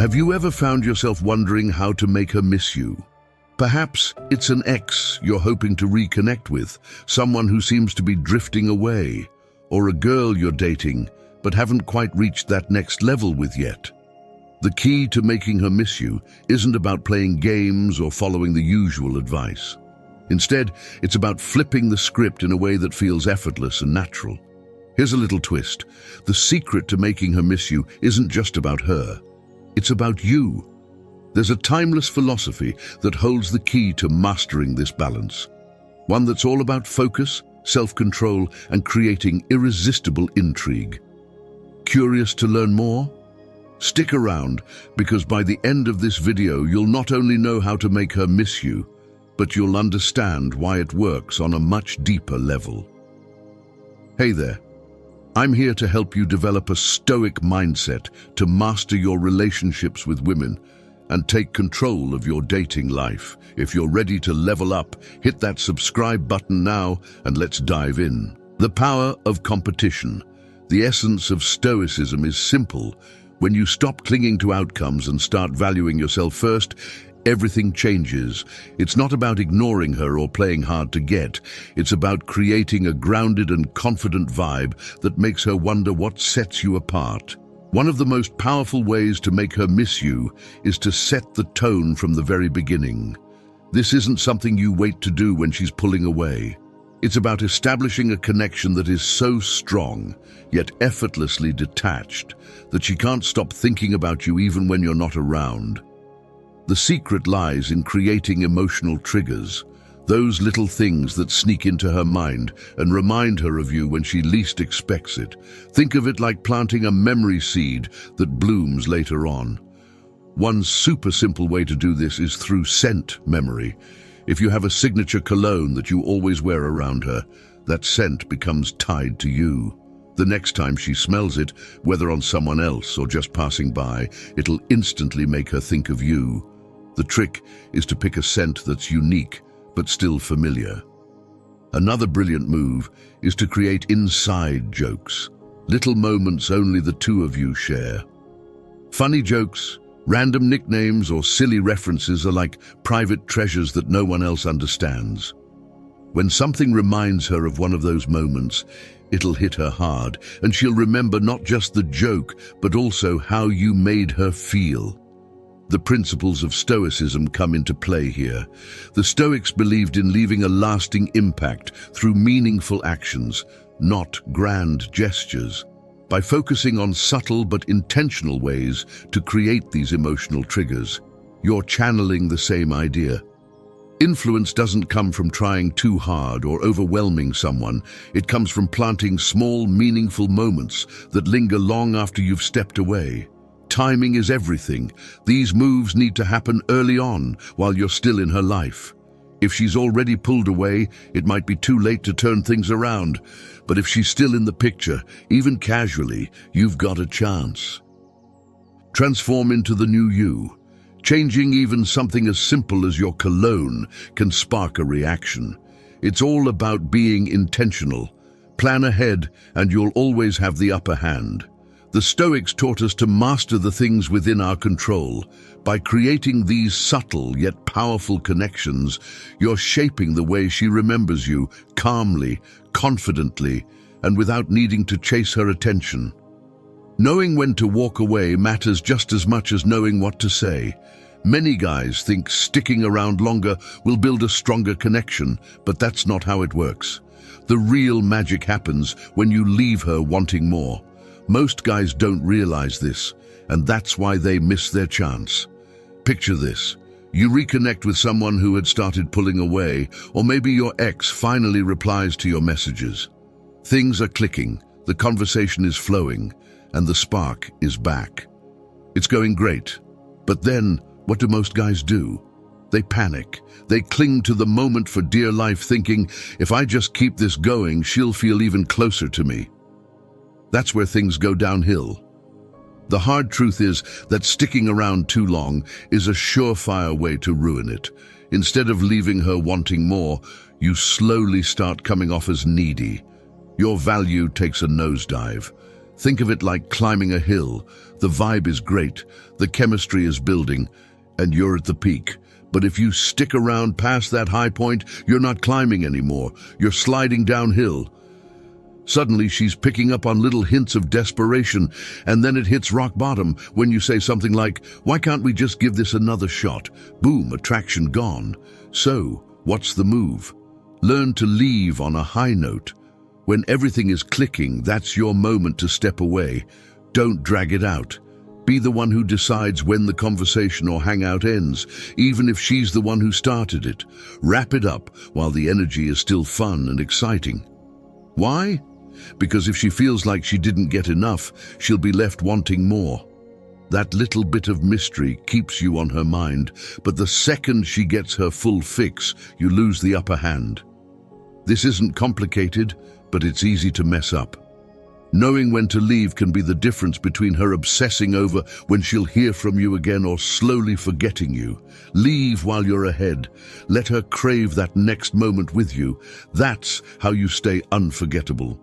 Have you ever found yourself wondering how to make her miss you? Perhaps it's an ex you're hoping to reconnect with, someone who seems to be drifting away, or a girl you're dating but haven't quite reached that next level with yet. The key to making her miss you isn't about playing games or following the usual advice. Instead, it's about flipping the script in a way that feels effortless and natural. Here's a little twist. The secret to making her miss you isn't just about her. It's about you. There's a timeless philosophy that holds the key to mastering this balance. One that's all about focus, self-control, and creating irresistible intrigue. Curious to learn more? Stick around, because by the end of this video, you'll not only know how to make her miss you, but you'll understand why it works on a much deeper level. Hey there. I'm here to help you develop a stoic mindset to master your relationships with women and take control of your dating life. If you're ready to level up, hit that subscribe button now and let's dive in. The power of competition. The essence of Stoicism is simple. When you stop clinging to outcomes and start valuing yourself first, everything changes. It's not about ignoring her or playing hard to get. It's about creating a grounded and confident vibe that makes her wonder what sets you apart. One of the most powerful ways to make her miss you is to set the tone from the very beginning. This isn't something you wait to do when she's pulling away. It's about establishing a connection that is so strong, yet effortlessly detached, that she can't stop thinking about you even when you're not around. The secret lies in creating emotional triggers, those little things that sneak into her mind and remind her of you when she least expects it. Think of it like planting a memory seed that blooms later on. One super simple way to do this is through scent memory. If you have a signature cologne that you always wear around her, that scent becomes tied to you. The next time she smells it, whether on someone else or just passing by, it'll instantly make her think of you. The trick is to pick a scent that's unique, but still familiar. Another brilliant move is to create inside jokes, little moments only the two of you share. Funny jokes, random nicknames, or silly references are like private treasures that no one else understands. When something reminds her of one of those moments, it'll hit her hard, and she'll remember not just the joke, but also how you made her feel. The principles of Stoicism come into play here. The Stoics believed in leaving a lasting impact through meaningful actions, not grand gestures. By focusing on subtle but intentional ways to create these emotional triggers, you're channeling the same idea. Influence doesn't come from trying too hard or overwhelming someone. It comes from planting small, meaningful moments that linger long after you've stepped away. Timing is everything. These moves need to happen early on while you're still in her life. If she's already pulled away, it might be too late to turn things around. But if she's still in the picture, even casually, you've got a chance. Transform into the new you. Changing even something as simple as your cologne can spark a reaction. It's all about being intentional. Plan ahead, and you'll always have the upper hand. The Stoics taught us to master the things within our control. By creating these subtle yet powerful connections, you're shaping the way she remembers you, calmly, confidently, and without needing to chase her attention. Knowing when to walk away matters just as much as knowing what to say. Many guys think sticking around longer will build a stronger connection, but that's not how it works. The real magic happens when you leave her wanting more. Most guys don't realize this, and that's why they miss their chance. Picture this. You reconnect with someone who had started pulling away, or maybe your ex finally replies to your messages. Things are clicking, the conversation is flowing, and the spark is back. It's going great. But then, what do most guys do? They panic. They cling to the moment for dear life, thinking, if I just keep this going, she'll feel even closer to me. That's where things go downhill. The hard truth is that sticking around too long is a surefire way to ruin it. Instead of leaving her wanting more, you slowly start coming off as needy. Your value takes a nosedive. Think of it like climbing a hill. The vibe is great, the chemistry is building, and you're at the peak. But if you stick around past that high point, you're not climbing anymore. You're sliding downhill. Suddenly, she's picking up on little hints of desperation, and then it hits rock bottom when you say something like, "Why can't we just give this another shot?" Boom, attraction gone. So, what's the move? Learn to leave on a high note. When everything is clicking, that's your moment to step away. Don't drag it out. Be the one who decides when the conversation or hangout ends, even if she's the one who started it. Wrap it up while the energy is still fun and exciting. Why? Because if she feels like she didn't get enough, she'll be left wanting more. That little bit of mystery keeps you on her mind, but the second she gets her full fix, you lose the upper hand. This isn't complicated, but it's easy to mess up. Knowing when to leave can be the difference between her obsessing over when she'll hear from you again or slowly forgetting you. Leave while you're ahead. Let her crave that next moment with you. That's how you stay unforgettable.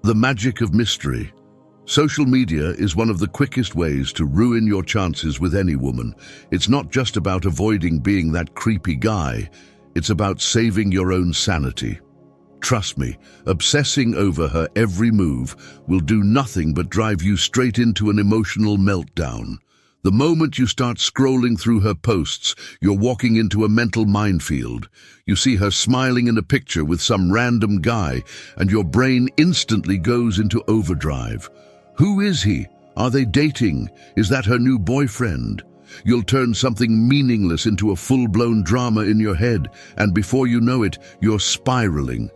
The magic of mystery. Social media is one of the quickest ways to ruin your chances with any woman. It's not just about avoiding being that creepy guy. It's about saving your own sanity. Trust me, obsessing over her every move will do nothing but drive you straight into an emotional meltdown. The moment you start scrolling through her posts, you're walking into a mental minefield. You see her smiling in a picture with some random guy, and your brain instantly goes into overdrive. Who is he? Are they dating? Is that her new boyfriend? You'll turn something meaningless into a full-blown drama in your head, and before you know it, you're spiraling.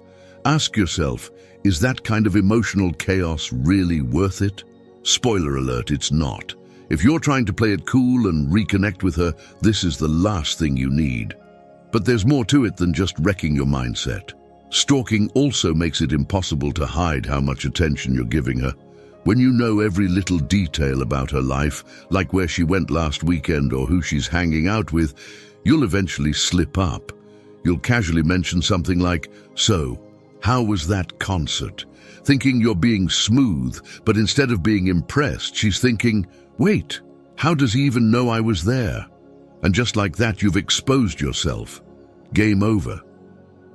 Ask yourself, is that kind of emotional chaos really worth it? Spoiler alert, it's not. If you're trying to play it cool and reconnect with her, this is the last thing you need. But there's more to it than just wrecking your mindset. Stalking also makes it impossible to hide how much attention you're giving her. When you know every little detail about her life, like where she went last weekend or who she's hanging out with, you'll eventually slip up. You'll casually mention something like, "So, how was that concert?" Thinking you're being smooth, but instead of being impressed, she's thinking, "Wait, how does he even know I was there?" And just like that, you've exposed yourself. Game over.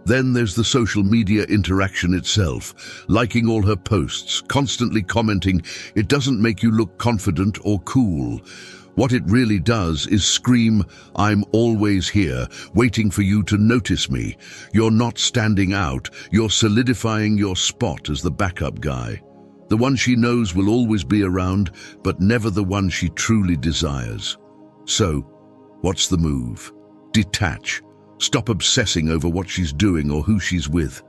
Then there's the social media interaction itself. Liking all her posts, constantly commenting, it doesn't make you look confident or cool. What it really does is scream, "I'm always here, waiting for you to notice me." You're not standing out, you're solidifying your spot as the backup guy. The one she knows will always be around, but never the one she truly desires. So, what's the move? Detach. Stop obsessing over what she's doing or who she's with.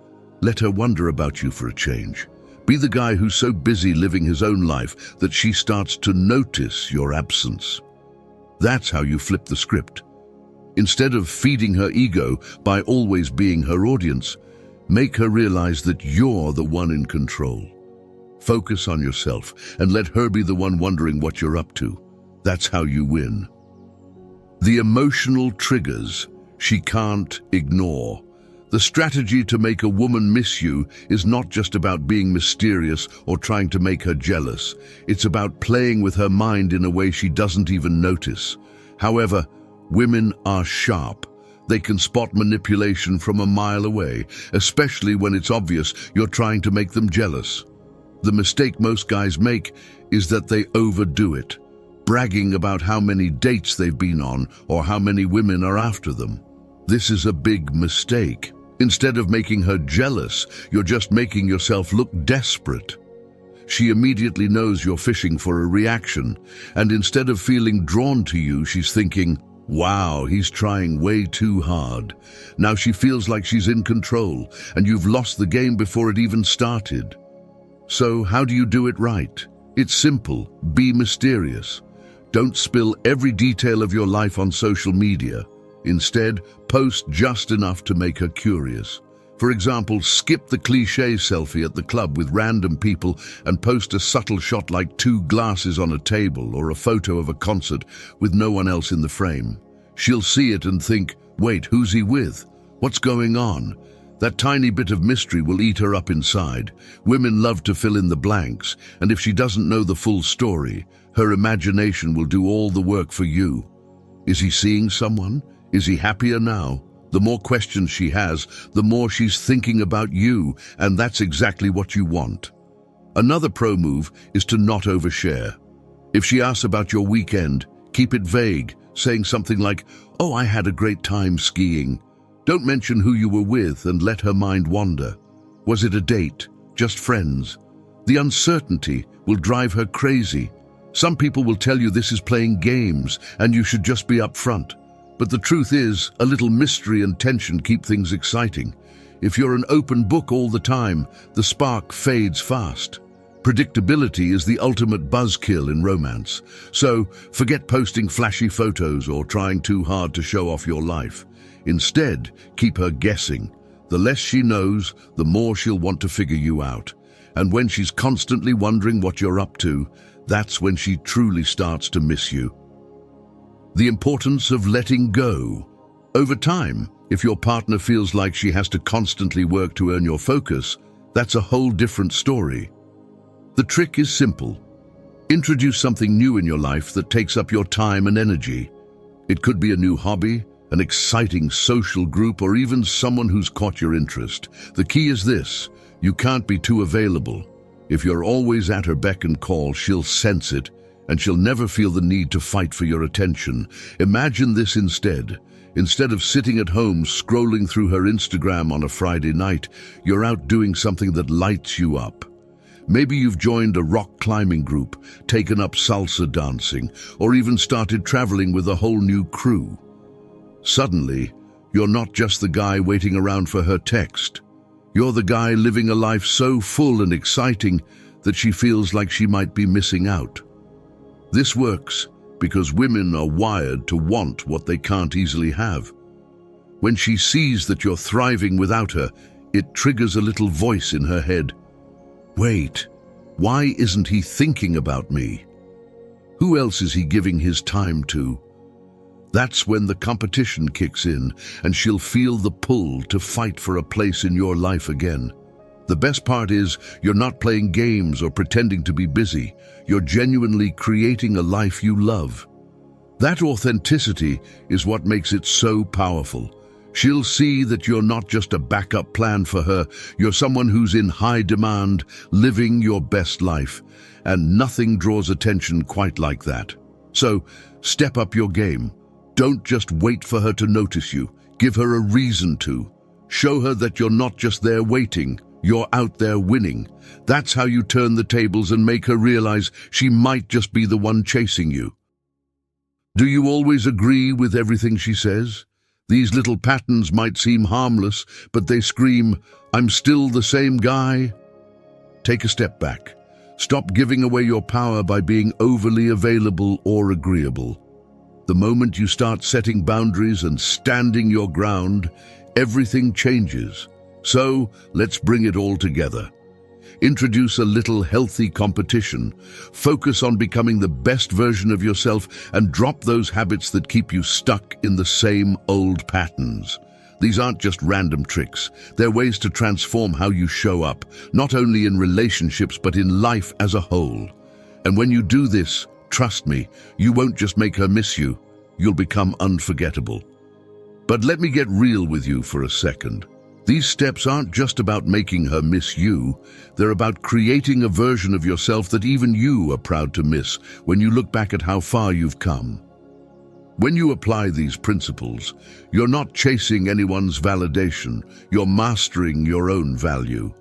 Let her wonder about you for a change. Be the guy who's so busy living his own life that she starts to notice your absence. That's how you flip the script. Instead of feeding her ego by always being her audience, make her realize that you're the one in control. Focus on yourself and let her be the one wondering what you're up to. That's how you win. The emotional triggers she can't ignore. The strategy to make a woman miss you is not just about being mysterious or trying to make her jealous. It's about playing with her mind in a way she doesn't even notice. However, women are sharp. They can spot manipulation from a mile away, especially when it's obvious you're trying to make them jealous. The mistake most guys make is that they overdo it, bragging about how many dates they've been on or how many women are after them. This is a big mistake. Instead of making her jealous, you're just making yourself look desperate. She immediately knows you're fishing for a reaction, and instead of feeling drawn to you, she's thinking, "Wow, he's trying way too hard." Now she feels like she's in control, and you've lost the game before it even started. So how do you do it right? It's simple. Be mysterious. Don't spill every detail of your life on social media. Instead, post just enough to make her curious. For example, skip the cliché selfie at the club with random people and post a subtle shot like 2 glasses on a table or a photo of a concert with no one else in the frame. She'll see it and think, "Wait, who's he with? What's going on?" That tiny bit of mystery will eat her up inside. Women love to fill in the blanks, and if she doesn't know the full story, her imagination will do all the work for you. Is he seeing someone? Is he happier now? The more questions she has, the more she's thinking about you, and that's exactly what you want. Another pro move is to not overshare. If she asks about your weekend, keep it vague, saying something like, "Oh, I had a great time skiing." Don't mention who you were with and let her mind wander. Was it a date? Just friends? The uncertainty will drive her crazy. Some people will tell you this is playing games and you should just be upfront. But the truth is, a little mystery and tension keep things exciting. If you're an open book all the time, the spark fades fast. Predictability is the ultimate buzzkill in romance. So forget posting flashy photos or trying too hard to show off your life. Instead, keep her guessing. The less she knows, the more she'll want to figure you out. And when she's constantly wondering what you're up to, that's when she truly starts to miss you. The importance of letting go. Over time, if your partner feels like she has to constantly work to earn your focus, that's a whole different story. The trick is simple. Introduce something new in your life that takes up your time and energy. It could be a new hobby, an exciting social group, or even someone who's caught your interest. The key is this: you can't be too available. If you're always at her beck and call, she'll sense it, and she'll never feel the need to fight for your attention. Imagine this instead. Instead of sitting at home scrolling through her Instagram on a Friday night, you're out doing something that lights you up. Maybe you've joined a rock climbing group, taken up salsa dancing, or even started traveling with a whole new crew. Suddenly, you're not just the guy waiting around for her text. You're the guy living a life so full and exciting that she feels like she might be missing out. This works because women are wired to want what they can't easily have. When she sees that you're thriving without her, it triggers a little voice in her head. Wait, why isn't he thinking about me? Who else is he giving his time to? That's when the competition kicks in, and she'll feel the pull to fight for a place in your life again. The best part is, you're not playing games or pretending to be busy. You're genuinely creating a life you love. That authenticity is what makes it so powerful. She'll see that you're not just a backup plan for her, you're someone who's in high demand, living your best life. And nothing draws attention quite like that. So, step up your game. Don't just wait for her to notice you. Give her a reason to. Show her that you're not just there waiting, you're out there winning. That's how you turn the tables and make her realize she might just be the one chasing you. Do you always agree with everything she says? These little patterns might seem harmless, but they scream, "I'm still the same guy." Take a step back. Stop giving away your power by being overly available or agreeable. The moment you start setting boundaries and standing your ground, everything changes. So, let's bring it all together. Introduce a little healthy competition. Focus on becoming the best version of yourself and drop those habits that keep you stuck in the same old patterns. These aren't just random tricks. They're ways to transform how you show up, not only in relationships but in life as a whole. And when you do this, trust me, you won't just make her miss you, you'll become unforgettable. But let me get real with you for a second. These steps aren't just about making her miss you, they're about creating a version of yourself that even you are proud to miss when you look back at how far you've come. When you apply these principles, you're not chasing anyone's validation, you're mastering your own value.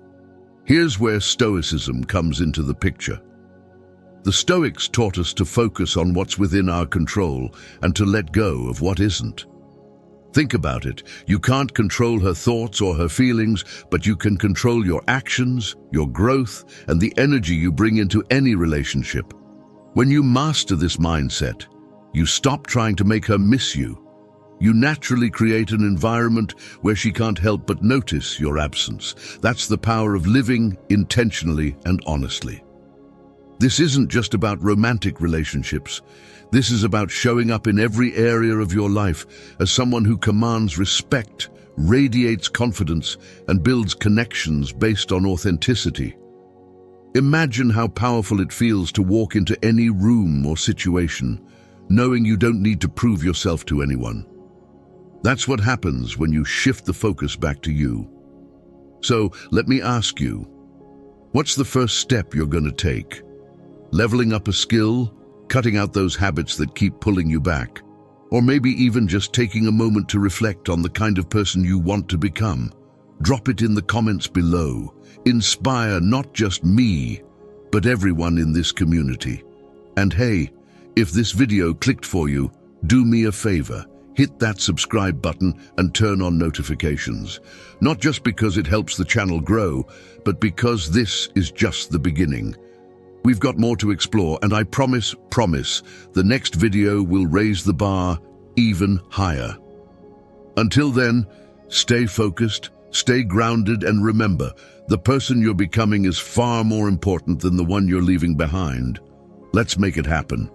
Here's where Stoicism comes into the picture. The Stoics taught us to focus on what's within our control and to let go of what isn't. Think about it. You can't control her thoughts or her feelings, but you can control your actions, your growth, and the energy you bring into any relationship. When you master this mindset, you stop trying to make her miss you. You naturally create an environment where she can't help but notice your absence. That's the power of living intentionally and honestly. This isn't just about romantic relationships. This is about showing up in every area of your life as someone who commands respect, radiates confidence, and builds connections based on authenticity. Imagine how powerful it feels to walk into any room or situation, knowing you don't need to prove yourself to anyone. That's what happens when you shift the focus back to you. So, let me ask you, what's the first step you're going to take? Leveling up a skill? Cutting out those habits that keep pulling you back? Or maybe even just taking a moment to reflect on the kind of person you want to become? Drop it in the comments below. Inspire not just me, but everyone in this community. And hey, if this video clicked for you, do me a favor. Hit that subscribe button and turn on notifications. Not just because it helps the channel grow, but because this is just the beginning. We've got more to explore, and I promise, the next video will raise the bar even higher. Until then, stay focused, stay grounded, and remember, the person you're becoming is far more important than the one you're leaving behind. Let's make it happen.